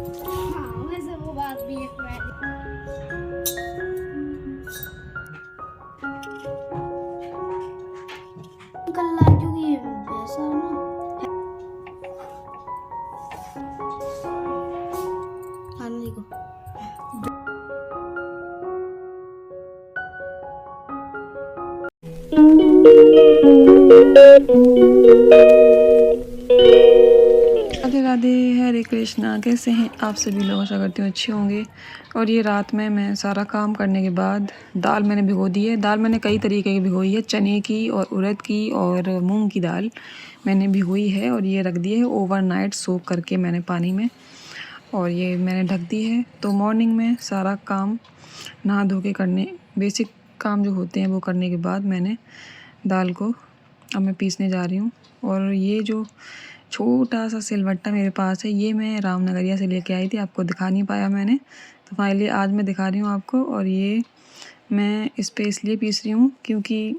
हाँ, वैसे वो बात भी है कल क्योंकि ये वैसा ना खाने को राधे राधे, हरे कृष्णा। कैसे हैं आप सभी लोग? आशा करती हूँ अच्छे होंगे। और ये रात में मैं सारा काम करने के बाद दाल मैंने भिगो दी है। दाल मैंने कई तरीके की भिगोई है, चने की और उड़द की और मूंग की दाल मैंने भिगोई है और ये रख दी है ओवरनाइट सोक करके मैंने पानी में, और ये मैंने ढक दी है। तो मॉर्निंग में सारा काम नहा धो के करने, बेसिक काम जो होते हैं वो करने के बाद मैंने दाल को अब मैं पीसने जा रही हूँ। और ये जो छोटा सा सिलवट्टा मेरे पास है, ये मैं रामनगरिया से लेके आई थी, आपको दिखा नहीं पाया मैंने, तो फाइनली आज मैं दिखा रही हूँ आपको। और ये मैं इस पे इसलिए पीस रही हूँ क्योंकि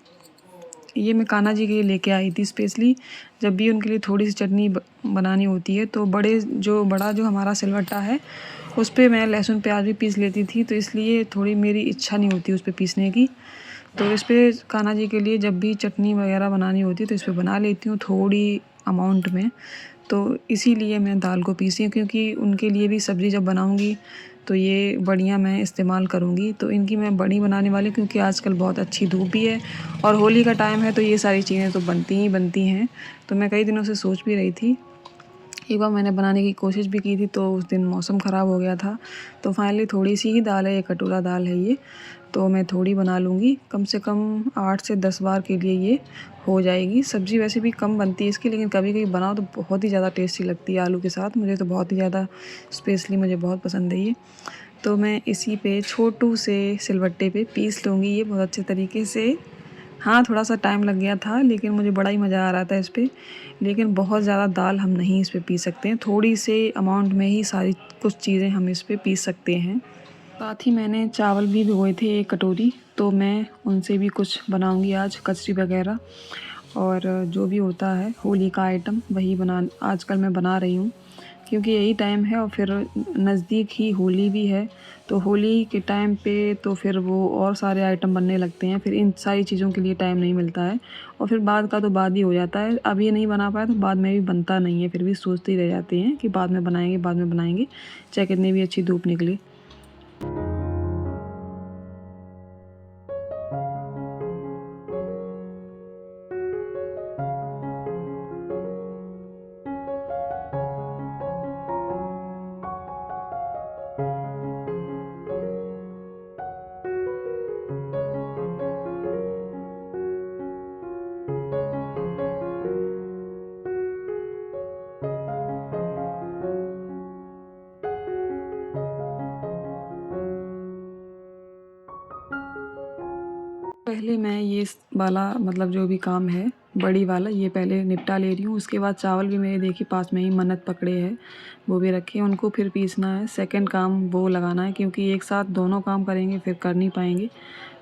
ये मैं कान्हा जी के लिए लेके आई थी स्पेशली। जब भी उनके लिए थोड़ी सी चटनी बनानी होती है तो बड़ा जो हमारा सिलवट्टा है उस पर मैं लहसुन प्याज भी पीस लेती थी, तो इसलिए थोड़ी मेरी इच्छा नहीं होती उस पर पीसने की। तो इस पर कान्हा जी के लिए जब भी चटनी वगैरह बनानी होती है तो इस पर बना लेती हूँ थोड़ी अमाउंट में। तो इसीलिए मैं दाल को पीसी हूँ, क्योंकि उनके लिए भी सब्ज़ी जब बनाऊँगी तो ये बड़ियाँ मैं इस्तेमाल करूँगी। तो इनकी मैं बड़ी बनाने वाली, क्योंकि आजकल बहुत अच्छी धूप भी है और होली का टाइम है, तो ये सारी चीज़ें तो बनती ही बनती हैं। तो मैं कई दिनों से सोच भी रही थी, एक बार मैंने बनाने की कोशिश भी की थी तो उस दिन मौसम ख़राब हो गया था। तो फाइनली थोड़ी सी ही दाल है, ये कटोरा दाल है ये, तो मैं थोड़ी बना लूँगी। कम से कम 8 से 10 बार के लिए ये हो जाएगी। सब्ज़ी वैसे भी कम बनती है इसकी, लेकिन कभी कभी बनाओ तो बहुत ही ज़्यादा टेस्टी लगती है आलू के साथ। मुझे तो बहुत ही ज़्यादा, स्पेशली मुझे बहुत पसंद है ये। तो मैं इसी पे छोटू से सिलबट्टे पे पीस लूँगी ये बहुत अच्छे तरीके से। हाँ, थोड़ा-सा टाइम लग गया था, लेकिन मुझे बड़ा ही मज़ा आ रहा था इस पे। लेकिन बहुत ज़्यादा दाल हम नहीं इस पे पीस सकते हैं, थोड़ी से अमाउंट में ही सारी कुछ चीज़ें हम इस पे पीस सकते हैं। साथ ही मैंने चावल भी भिगोए थे 1 कटोरी, तो मैं उनसे भी कुछ बनाऊँगी आज, कचरी वग़ैरह। और जो भी होता है होली का आइटम वही आजकल मैं बना रही हूँ, क्योंकि यही टाइम है और फिर नज़दीक ही होली भी है। तो होली के टाइम पे तो फिर वो और सारे आइटम बनने लगते हैं, फिर इन सारी चीज़ों के लिए टाइम नहीं मिलता है और फिर बाद का तो बाद ही हो जाता है। अब ये नहीं बना पाया तो बाद में भी बनता नहीं है, फिर भी सोचते ही रह जाते हैं कि बाद में बनाएंगे, बाद में बनाएंगे, चाहे कितनी भी अच्छी धूप निकले। पहले मैं ये वाला मतलब जो भी काम है बड़ी वाला ये पहले निपटा ले रही हूँ। उसके बाद चावल भी मेरे देखिए पास में ही मन्नत पकड़े हैं, वो भी रखे हैं, उनको फिर पीसना है। सेकंड काम वो लगाना है, क्योंकि एक साथ दोनों काम करेंगे फिर कर नहीं पाएंगे।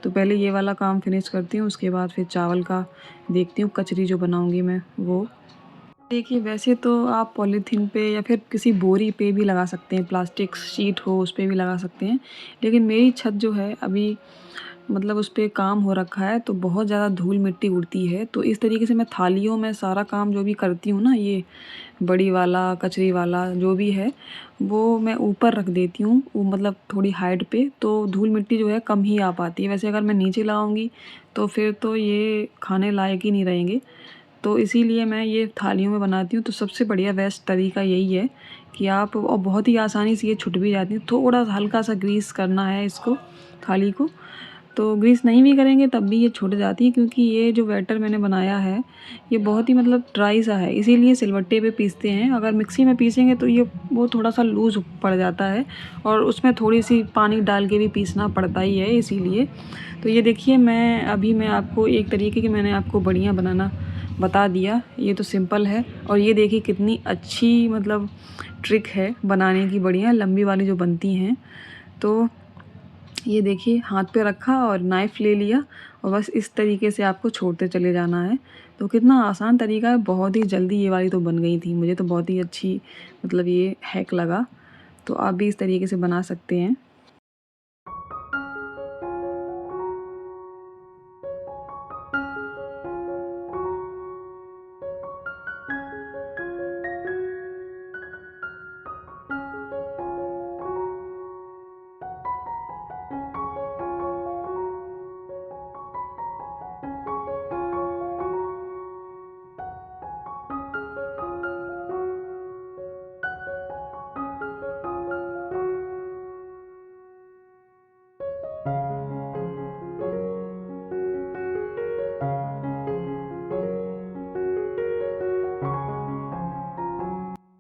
तो पहले ये वाला काम फिनिश करती हूँ, उसके बाद फिर चावल का देखती हूँ, कचरी जो बनाऊँगी मैं वो। देखिए वैसे तो आप पॉलीथीन पे या फिर किसी बोरी पे भी लगा सकते हैं, प्लास्टिक शीट हो उस पे भी लगा सकते हैं। लेकिन मेरी छत जो है अभी मतलब उस पे काम हो रखा है तो बहुत ज़्यादा धूल मिट्टी उड़ती है। तो इस तरीके से मैं थालियों में सारा काम जो भी करती हूँ ना, ये बड़ी वाला कचरी वाला जो भी है वो मैं ऊपर रख देती हूँ, वो मतलब थोड़ी हाइट पे, तो धूल मिट्टी जो है कम ही आ पाती है। वैसे अगर मैं नीचे लाऊंगी तो फिर तो ये खाने लायक ही नहीं रहेंगे। तो इसीलिए मैं ये थालियों में बनाती हूँ। तो सबसे बढ़िया बेस्ट तरीका यही है कि आप, और बहुत ही आसानी से ये छुट भी जाती है। थोड़ा हल्का सा ग्रीस करना है इसको, थाली को। तो ग्रीस नहीं भी करेंगे तब भी ये छूट जाती है, क्योंकि ये जो बैटर मैंने बनाया है ये बहुत ही मतलब ड्राई सा है, इसीलिए सिलबट्टे पे पीसते हैं। अगर मिक्सी में पीसेंगे तो ये वो थोड़ा सा लूज़ पड़ जाता है और उसमें थोड़ी सी पानी डाल के भी पीसना पड़ता ही है, इसीलिए। तो ये देखिए मैं आपको एक तरीके की मैंने आपको बढ़िया बनाना बता दिया। ये तो सिंपल है, और ये देखिए कितनी अच्छी मतलब ट्रिक है बनाने की, बढ़िया लंबी वाली जो बनती हैं। तो ये देखिए हाथ पे रखा और नाइफ़ ले लिया और बस इस तरीके से आपको छोड़ते चले जाना है। तो कितना आसान तरीका है, बहुत ही जल्दी ये वाली तो बन गई थी। मुझे तो बहुत ही अच्छी मतलब ये हैक लगा। तो आप भी इस तरीके से बना सकते हैं।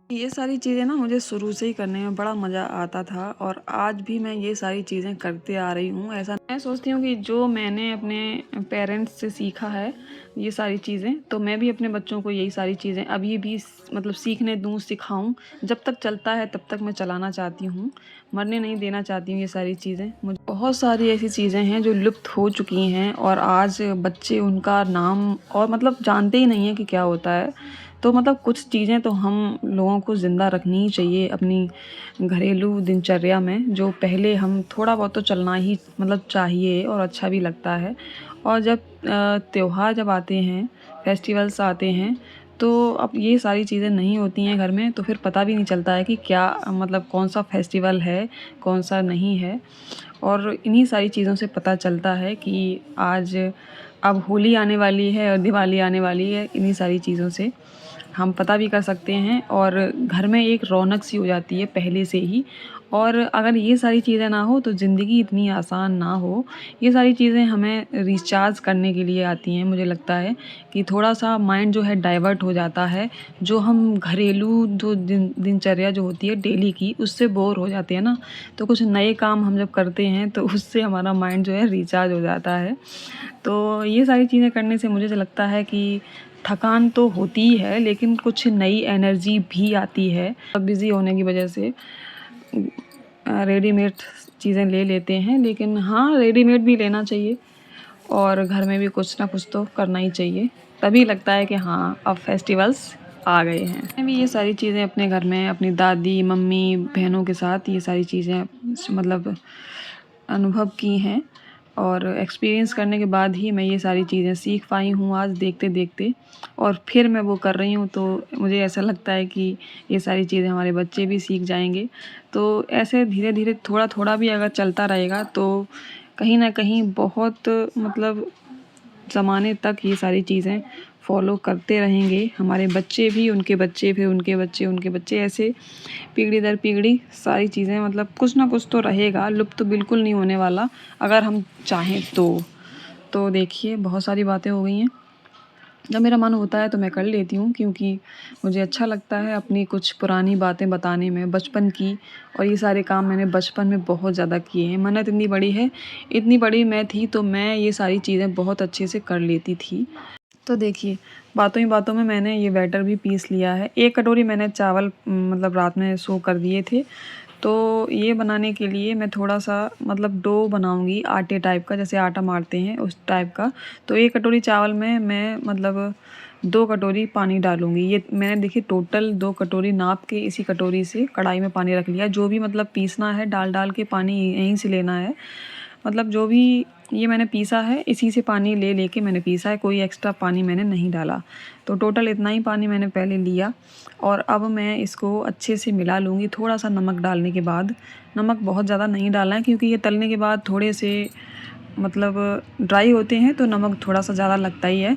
ये सारी चीज़ें ना मुझे शुरू से ही करने में बड़ा मज़ा आता था और आज भी मैं ये सारी चीज़ें करते आ रही हूँ। ऐसा मैं सोचती हूँ कि जो मैंने अपने पेरेंट्स से सीखा है ये सारी चीज़ें, तो मैं भी अपने बच्चों को यही सारी चीज़ें अभी भी मतलब सीखने दूँ, सिखाऊँ। जब तक चलता है तब तक मैं चलाना चाहती हूँ, मरने नहीं देना चाहती हूँ ये सारी चीज़ें। मुझे बहुत सारी ऐसी चीज़ें हैं जो लुप्त हो चुकी हैं और आज बच्चे उनका नाम और मतलब जानते ही नहीं हैं कि क्या होता है। तो मतलब कुछ चीज़ें तो हम लोगों को ज़िंदा रखनी ही चाहिए अपनी घरेलू दिनचर्या में, जो पहले हम थोड़ा बहुत तो चलना ही मतलब चाहिए और अच्छा भी लगता है। और जब त्योहार जब आते हैं, फेस्टिवल्स आते हैं, तो अब ये सारी चीज़ें नहीं होती हैं घर में, तो फिर पता भी नहीं चलता है कि क्या मतलब कौन-सा फेस्टिवल है, कौन-सा नहीं है। और इन्हीं सारी चीज़ों से पता चलता है कि आज अब होली आने वाली है और दिवाली आने वाली है। इन्हीं सारी चीज़ों से हम पता भी कर सकते हैं और घर में एक रौनक सी हो जाती है पहले से ही। और अगर ये सारी चीज़ें ना हो तो ज़िंदगी इतनी आसान ना हो। ये सारी चीज़ें हमें रिचार्ज करने के लिए आती हैं। मुझे लगता है कि थोड़ा-सा माइंड जो है डाइवर्ट हो जाता है। जो हम घरेलू जो दिनचर्या जो होती है डेली की, उससे बोर हो जाते हैं ना, तो कुछ नए काम हम जब करते हैं तो उससे हमारा माइंड जो है रिचार्ज हो जाता है। तो ये सारी चीज़ें करने से मुझे जो लगता है कि थकान तो होती ही है, लेकिन कुछ नई एनर्जी भी आती है। बिज़ी होने की वजह से रेडीमेड चीज़ें ले लेते हैं, लेकिन हाँ, रेडीमेड भी लेना चाहिए और घर में भी कुछ ना कुछ तो करना ही चाहिए। तभी लगता है कि हाँ, अब फेस्टिवल्स आ गए हैं। मैं भी ये सारी चीज़ें अपने घर में अपनी दादी, मम्मी, बहनों के साथ ये सारी चीज़ें मतलब अनुभव की हैं और एक्सपीरियंस करने के बाद ही मैं ये सारी चीज़ें सीख पाई हूँ आज देखते-देखते, और फिर मैं वो कर रही हूँ। तो मुझे ऐसा लगता है कि ये सारी चीज़ें हमारे बच्चे भी सीख जाएँगे। तो ऐसे धीरे-धीरे थोड़ा-थोड़ा भी अगर चलता रहेगा तो कहीं न कहीं बहुत मतलब ज़माने तक ये सारी चीज़ें फ़ॉलो करते रहेंगे हमारे बच्चे भी, उनके बच्चे, फिर उनके बच्चे, उनके बच्चे, ऐसे पीढ़ी दर पीढ़ी सारी चीज़ें मतलब कुछ ना कुछ तो रहेगा, लुप्त तो बिल्कुल नहीं होने वाला अगर हम चाहें तो। तो देखिए बहुत सारी बातें हो गई हैं। जब मेरा मन होता है तो मैं कर लेती हूँ, क्योंकि मुझे अच्छा लगता है अपनी कुछ पुरानी बातें बताने में, बचपन की। और ये सारे काम मैंने बचपन में बहुत ज़्यादा किए हैं। मेहनत इतनी बड़ी है, इतनी बड़ी मैं थी तो मैं ये सारी चीज़ें बहुत अच्छे से कर लेती थी। तो देखिए, बातों ही बातों में मैंने ये बैटर भी पीस लिया है। 1 कटोरी मैंने चावल मतलब रात में सो कर दिए थे। तो ये बनाने के लिए मैं थोड़ा-सा मतलब डो बनाऊँगी आटे टाइप का, जैसे आटा मारते हैं उस टाइप का। तो 1 कटोरी चावल में मैं मतलब 2 कटोरी पानी डालूँगी। ये मैंने देखिए टोटल 2 कटोरी नाप के इसी कटोरी से कढ़ाई में पानी रख लिया। जो भी मतलब पीसना है डाल-डाल के पानी यहीं से लेना है। मतलब जो भी ये मैंने पीसा है इसी से पानी ले के मैंने पीसा है, कोई एक्स्ट्रा पानी मैंने नहीं डाला। तो टोटल इतना ही पानी मैंने पहले लिया और अब मैं इसको अच्छे से मिला लूँगी थोड़ा-सा नमक डालने के बाद। नमक बहुत ज़्यादा नहीं डालना है, क्योंकि ये तलने के बाद थोड़े से मतलब ड्राई होते हैं तो नमक थोड़ा-सा ज़्यादा लगता ही है।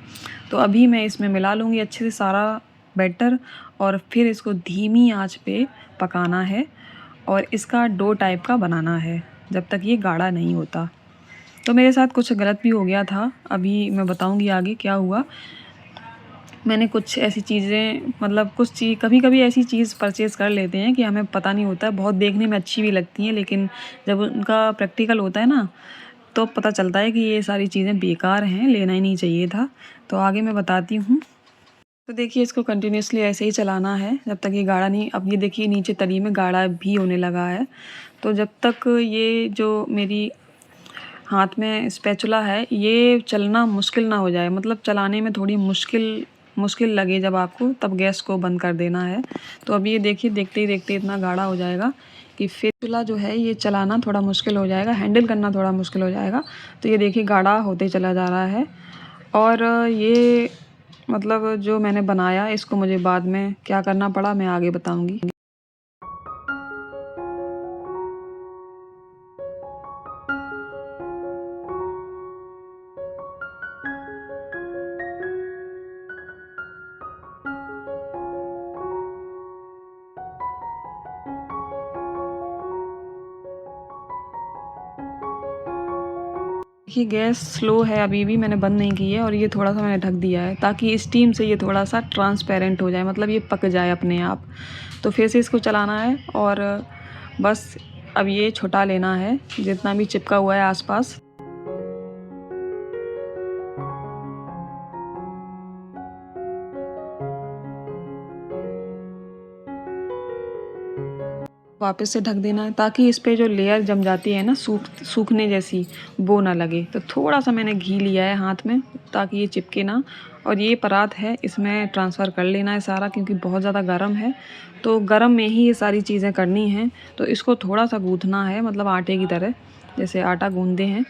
तो अभी मैं इसमें मिला लूँगी अच्छे से सारा बैटर और फिर इसको धीमी आँच पे पकाना है और इसका डो टाइप का बनाना है, जब तक ये गाढ़ा नहीं होता। तो मेरे साथ कुछ गलत भी हो गया था, अभी मैं बताऊँगी आगे क्या हुआ। मैंने कुछ ऐसी चीज़ें मतलब कभी-कभी ऐसी चीज़ परचेज़ कर लेते हैं कि हमें पता नहीं होता है, बहुत देखने में अच्छी भी लगती हैं, लेकिन जब उनका प्रैक्टिकल होता है ना, तो पता चलता है कि ये सारी चीज़ें बेकार हैं, लेना ही नहीं चाहिए था। तो आगे मैं बताती हूँ। तो देखिए इसको कंटिन्यूअसली ऐसे ही चलाना है जब तक ये गाढ़ा नहीं, अब ये देखिए नीचे तली में गाढ़ा भी होने लगा है। तो जब तक ये जो मेरी हाथ में स्पैचुला है ये चलना मुश्किल ना हो जाए, मतलब चलाने में थोड़ी मुश्किल मुश्किल लगे जब आपको, तब गैस को बंद कर देना है। तो अब ये देखिए देखते ही देखते इतना गाढ़ा हो जाएगा। कि फिर चूल्हा जो है ये चलाना थोड़ा मुश्किल हो जाएगा, हैंडल करना थोड़ा मुश्किल हो जाएगा। तो ये देखिए गाढ़ा होते चला जा रहा है। और ये मतलब जो मैंने बनाया इसको मुझे बाद में क्या करना पड़ा मैं आगे बताऊंगी। देखिए गैस स्लो है, अभी भी मैंने बंद नहीं की है और ये थोड़ा सा मैंने ढक दिया है ताकि स्टीम से ये थोड़ा सा ट्रांसपेरेंट हो जाए, मतलब ये पक जाए अपने आप। तो फिर से इसको चलाना है और बस अब ये छुटा लेना है जितना भी चिपका हुआ है आसपास। वापस से ढक देना है ताकि इस पे जो लेयर जम जाती है ना सूखने जैसी, वो ना लगे। तो थोड़ा सा मैंने घी लिया है हाथ में ताकि ये चिपके ना। और ये परात है इसमें ट्रांसफ़र कर लेना है सारा, क्योंकि बहुत ज़्यादा गर्म है। तो गर्म में ही ये सारी चीज़ें करनी हैं। तो इसको थोड़ा सा गूँथना है, मतलब आटे की तरह, जैसे आटा गूँथते हैं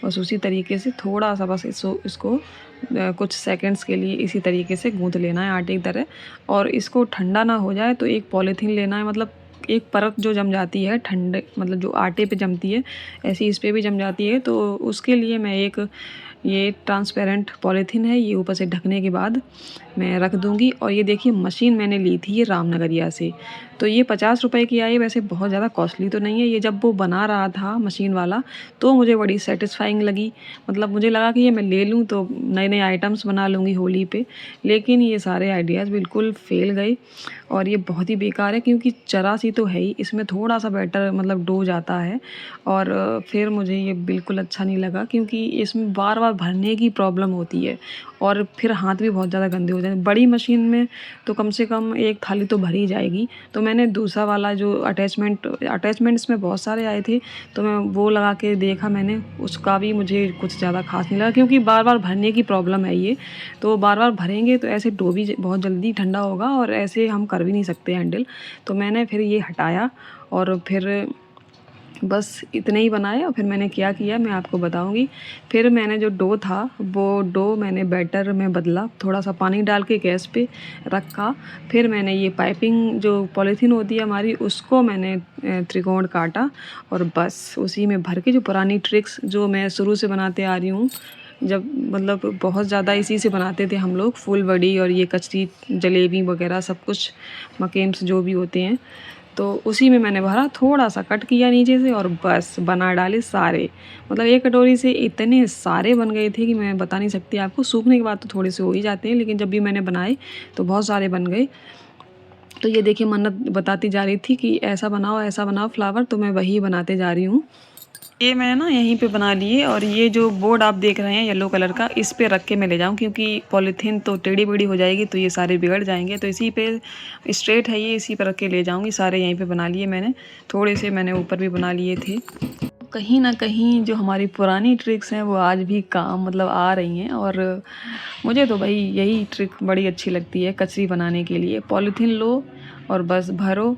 बस उसी तरीके से थोड़ा सा, बस इसको कुछ सेकंड्स के लिए इसी तरीके से गूँथ लेना है आटे की तरह। और इसको ठंडा ना हो जाए तो एक पॉलीथीन लेना है, मतलब एक परत जो जम जाती है ठंडे, मतलब जो आटे पे जमती है ऐसी इस पे भी जम जाती है। तो उसके लिए मैं एक ये ट्रांसपेरेंट पॉलीथीन है, ये ऊपर से ढकने के बाद मैं रख दूँगी। और ये देखिए मशीन मैंने ली थी ये रामनगरिया से, तो ये 50 रुपए की आई, वैसे बहुत ज़्यादा कॉस्टली तो नहीं है। ये जब वो बना रहा था मशीन वाला तो मुझे बड़ी सेटिस्फाइंग लगी, मतलब मुझे लगा कि ये मैं ले लूँ तो नए-नए आइटम्स बना लूँगी होली पे। लेकिन ये सारे आइडियाज़ बिल्कुल फ़ेल गए और ये बहुत ही बेकार है, क्योंकि चरा-सी तो है ही, इसमें थोड़ा-सा बैटर मतलब डो जाता है। और फिर मुझे ये बिल्कुल अच्छा नहीं लगा, क्योंकि इसमें बार-बार भरने की प्रॉब्लम होती है और फिर हाथ भी बहुत ज़्यादा गंदे हो जाते हैं। बड़ी मशीन में तो कम से कम एक थाली तो भर ही जाएगी। तो मैंने दूसरा वाला जो अटैचमेंट्स में बहुत सारे आए थे, तो मैं वो लगा के देखा मैंने, उसका भी मुझे कुछ ज़्यादा ख़ास नहीं लगा, क्योंकि बार-बार भरने की प्रॉब्लम है ये। तो बार-बार भरेंगे तो ऐसे डो भी बहुत जल्दी ठंडा होगा और ऐसे हम कर भी नहीं सकते हैंडल। तो मैंने फिर ये हटाया और फिर बस इतने ही बनाए। और फिर मैंने क्या किया मैं आपको बताऊंगी। फिर मैंने जो डो था वो डो मैंने बैटर में बदला, थोड़ा सा पानी डाल के गैस पे रखा। फिर मैंने ये पाइपिंग जो पॉलीथीन होती है हमारी उसको मैंने त्रिकोण काटा और बस उसी में भर के, जो पुरानी ट्रिक्स जो मैं शुरू से बनाते आ रही हूँ, जब मतलब बहुत ज़्यादा इसी से बनाते थे हम लोग, फूल बड़ी और ये कचरी जलेबी वगैरह सब कुछ, मकेम्स जो भी होते हैं, तो उसी में मैंने भरा, थोड़ा सा कट किया नीचे से और बस बना डाले सारे। मतलब एक कटोरी से इतने सारे बन गए थे कि मैं बता नहीं सकती आपको। सूखने के बाद तो थोड़े से हो ही जाते हैं, लेकिन जब भी मैंने बनाए तो बहुत सारे बन गए। तो ये देखिए मन्नत बताती जा रही थी कि ऐसा बनाओ फ्लावर, तो मैं वही बनाते जा रही हूँ। ये मैं ना यहीं पे बना लिए और ये जो बोर्ड आप देख रहे हैं येलो कलर का, इस पे रख के मैं ले जाऊँ, क्योंकि पॉलीथीन तो टेढ़ी बेढ़ी हो जाएगी तो ये सारे बिगड़ जाएंगे। तो इसी पे स्ट्रेट है ये, इसी पे रख के ले जाऊँगी। सारे यहीं पे बना लिए मैंने, थोड़े से मैंने ऊपर भी बना लिए थे। कहीं ना कहीं जो हमारी पुरानी ट्रिक्स हैं वो आज भी काम मतलब आ रही हैं। और मुझे तो भाई यही ट्रिक बड़ी अच्छी लगती है कचरी बनाने के लिए। पॉलीथीन लो और बस भरो,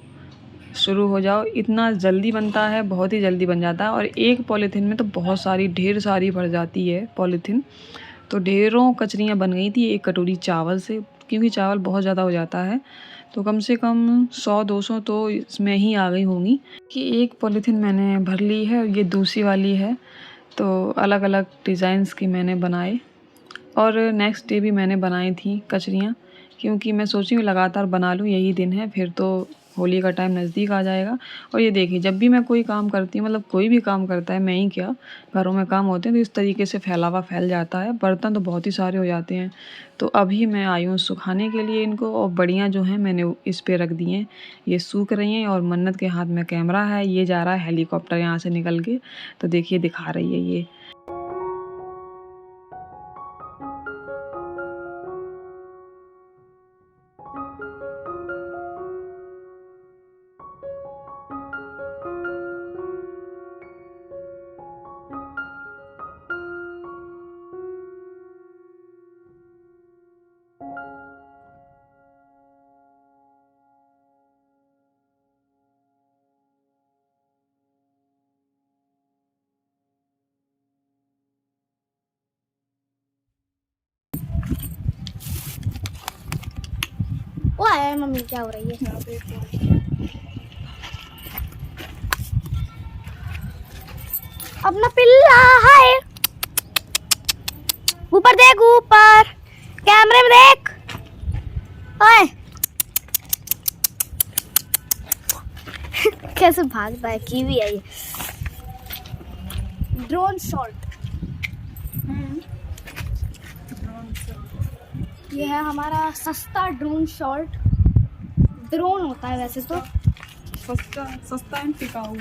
शुरू हो जाओ। इतना जल्दी बनता है, बहुत ही जल्दी बन जाता है। और एक पॉलीथीन में तो बहुत सारी, ढेर सारी भर जाती है पॉलीथीन। तो ढेरों कचरियाँ बन गई थी एक कटोरी चावल से, क्योंकि चावल बहुत ज़्यादा हो जाता है। तो कम से कम 100-200 तो इसमें ही आ गई होंगी। कि एक पॉलीथीन मैंने भर ली है और ये दूसरी वाली है। तो अलग अलग डिज़ाइंस की मैंने बनाए और नेक्स्ट डे भी मैंने बनाई थी कचरियाँ, क्योंकि मैं सोची हूँ लगातार बना लूँ, यही दिन है, फिर तो होली का टाइम नज़दीक आ जाएगा। और ये देखिए जब भी मैं कोई काम करती हूँ, मतलब कोई भी काम करता है, मैं ही क्या, घरों में काम होते हैं, तो इस तरीके से फैलावा फैल जाता है। बर्तन तो बहुत ही सारे हो जाते हैं। तो अभी मैं आई हूँ सुखाने के लिए इनको, और बढ़िया जो हैं मैंने इस पे रख दिए हैं, ये सूख रही हैं। और मन्नत के हाथ में कैमरा है, ये जा रहा है हेलीकॉप्टर यहाँ से निकल के, तो देखिए दिखा रही है ये। आया है मम्मी, क्या हो रही है? अपना पिल्ला है, ऊपर देख, ऊपर कैमरे में देख। ओए कैसे भागता है, कीवी है ये। ड्रोन शॉट, ये है हमारा सस्ता ड्रोन शॉट। ड्रोन होता है वैसे तो, सस्ता एंड टिकाऊ।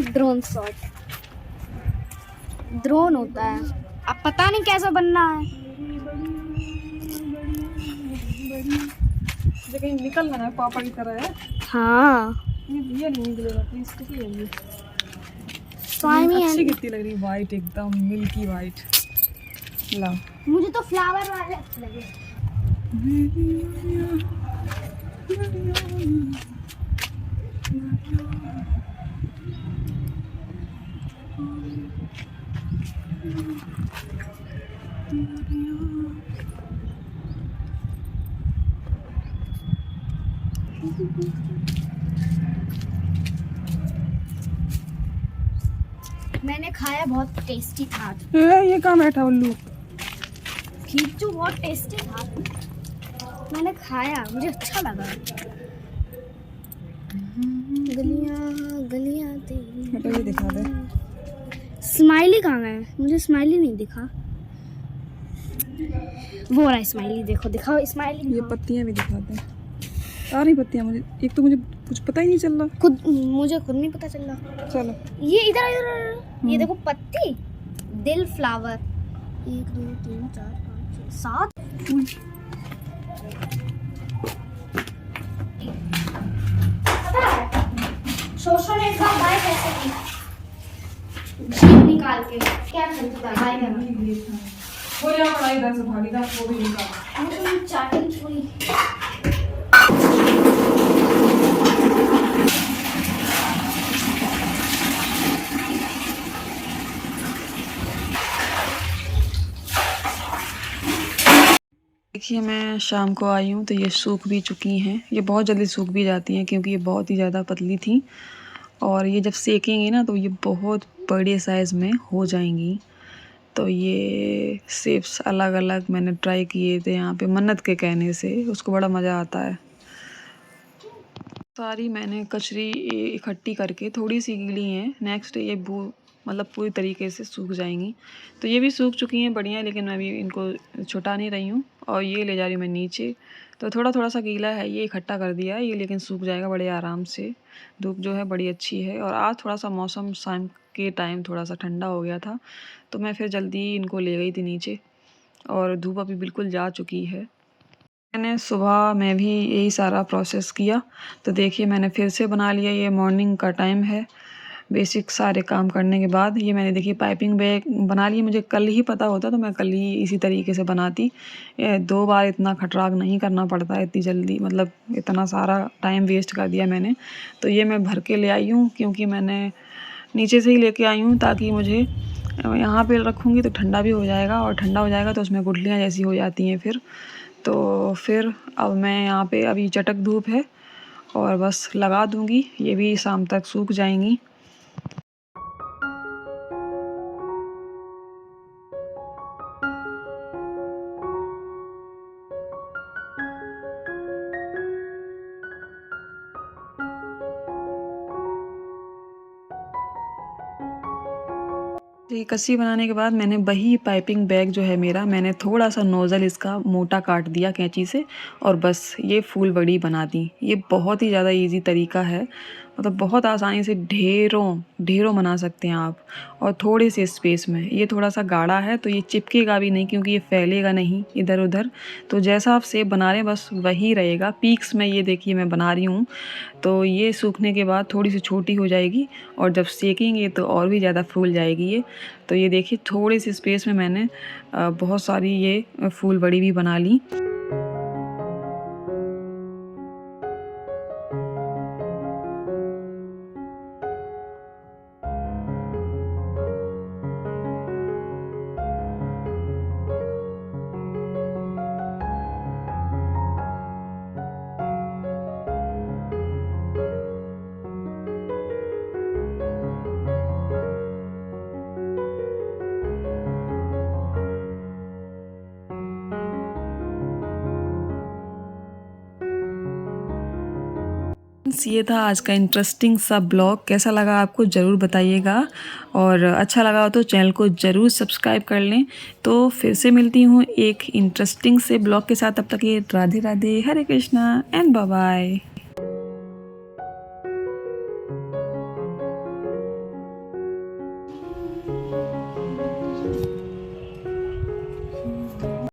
ड्रोन शॉट ड्रोन होता है। अब पता नहीं कैसा बनना है। जो कहीं निकल ना पापा की तरह है। हाँ ये नहीं निकलेगा प्लीज, किसी है ये। स्वामी अच्छी है। कितनी लग रही, वाइट एकदम मिल्की वाइट। ला मुझे तो फ्लावर वाले अच्छे लगे। मैंने खाया, बहुत टेस्टी था। ये कहाँ बैठा उल्लू? खींचू बहुत टेस्टी था, मैंने खाया, मुझे अच्छा लगा। गलियां गलियां बेटा ये दिखा दे। स्माइली कहाँ है? मुझे स्माइली नहीं दिखा। वो रहा स्माइली, देखो दिखाओ स्माइली। ये पत्तियां भी दिखा दे। सारी पत्तियां मुझे, एक तो मुझे कुछ पता ही नहीं चल रहा। मुझे खुद नहीं पता चल रहा। चलो ये इधर इधर, ये देखो पत्ती, दिल फ्लावर। 1 2 3 4 5 6 7। शोशो ने इसका बाय कैसे की? जीप निकाल के क्या खरीदा? बाय करना। वो यहाँ पड़ा इधर से भागी था, वो भी निकाल। वो तो चाटिंग छोड़ी। देखिए मैं शाम को आई हूँ तो ये सूख भी चुकी हैं। ये बहुत जल्दी सूख भी जाती हैं क्योंकि ये बहुत ही ज़्यादा पतली थी, और ये जब सेकेंगे ना तो ये बहुत बड़े साइज़ में हो जाएंगी। तो ये शेप्स अलग अलग मैंने ट्राई किए थे यहाँ पे मन्नत के कहने से, उसको बड़ा मज़ा आता है। सारी मैंने कचरी इकट्ठी करके थोड़ी सी गीली हैं, नेक्स्ट ये मतलब पूरी तरीके से सूख जाएंगी। तो ये भी सूख चुकी हैं बढ़िया, लेकिन मैं अभी इनको छुटा नहीं रही हूँ और ये ले जा रही हूँ मैं नीचे। तो थोड़ा थोड़ा सा गीला है, ये इकट्ठा कर दिया है ये, लेकिन सूख जाएगा बड़े आराम से। धूप जो है बड़ी अच्छी है, और आज थोड़ा सा मौसम शाम के टाइम थोड़ा सा ठंडा हो गया था, तो मैं फिर जल्दी इनको ले गई थी नीचे, और धूप अभी बिल्कुल जा चुकी है। मैंने सुबह में भी यही सारा प्रोसेस किया, तो देखिए मैंने फिर से बना लिया। ये मॉर्निंग का टाइम है, बेसिक सारे काम करने के बाद ये मैंने देखिए पाइपिंग बैग बना लिया। मुझे कल ही पता होता तो मैं कल ही इसी तरीके से बनाती। 2 बार इतना खटराग नहीं करना पड़ता है इतनी जल्दी, मतलब इतना सारा टाइम वेस्ट कर दिया मैंने। तो ये मैं भर के ले आई हूँ, क्योंकि मैंने नीचे से ही लेके आई हूँ, ताकि मुझे यहाँ पे रखूँगी तो ठंडा भी हो जाएगा, और ठंडा हो जाएगा तो उसमें गुठलियाँ जैसी हो जाती हैं फिर। तो फिर अब मैं यहाँ पे, अभी चटक धूप है और बस लगा दूँगी, ये भी शाम तक सूख जाएंगी। ये कस्सी बनाने के बाद मैंने वही पाइपिंग बैग जो है मेरा, मैंने थोड़ा सा नोज़ल इसका मोटा काट दिया कैंची से, और बस ये फूल बड़ी बना दी। ये बहुत ही ज़्यादा इजी तरीका है, मतलब बहुत आसानी से ढेरों ढेरों बना सकते हैं आप, और थोड़े से स्पेस में। ये थोड़ा सा गाढ़ा है तो ये चिपकेगा भी नहीं, क्योंकि ये फैलेगा नहीं इधर उधर। तो जैसा आप शेप बना रहे हैं बस वही रहेगा। पीक्स में ये देखिए मैं बना रही हूँ, तो ये सूखने के बाद थोड़ी सी छोटी हो जाएगी, और जब सेकेंगे तो और भी ज़्यादा फूल जाएगी ये। तो ये देखिए थोड़ी सी स्पेस में मैंने बहुत सारी ये फूल बड़ी भी बना ली। ये था आज का इंटरेस्टिंग सा ब्लॉग। कैसा लगा आपको ज़रूर बताइएगा, और अच्छा लगा हो तो चैनल को ज़रूर सब्सक्राइब कर लें। तो फिर से मिलती हूँ एक इंटरेस्टिंग से ब्लॉग के साथ। तब तक ये राधे राधे, हरे कृष्णा एंड बाय बाय।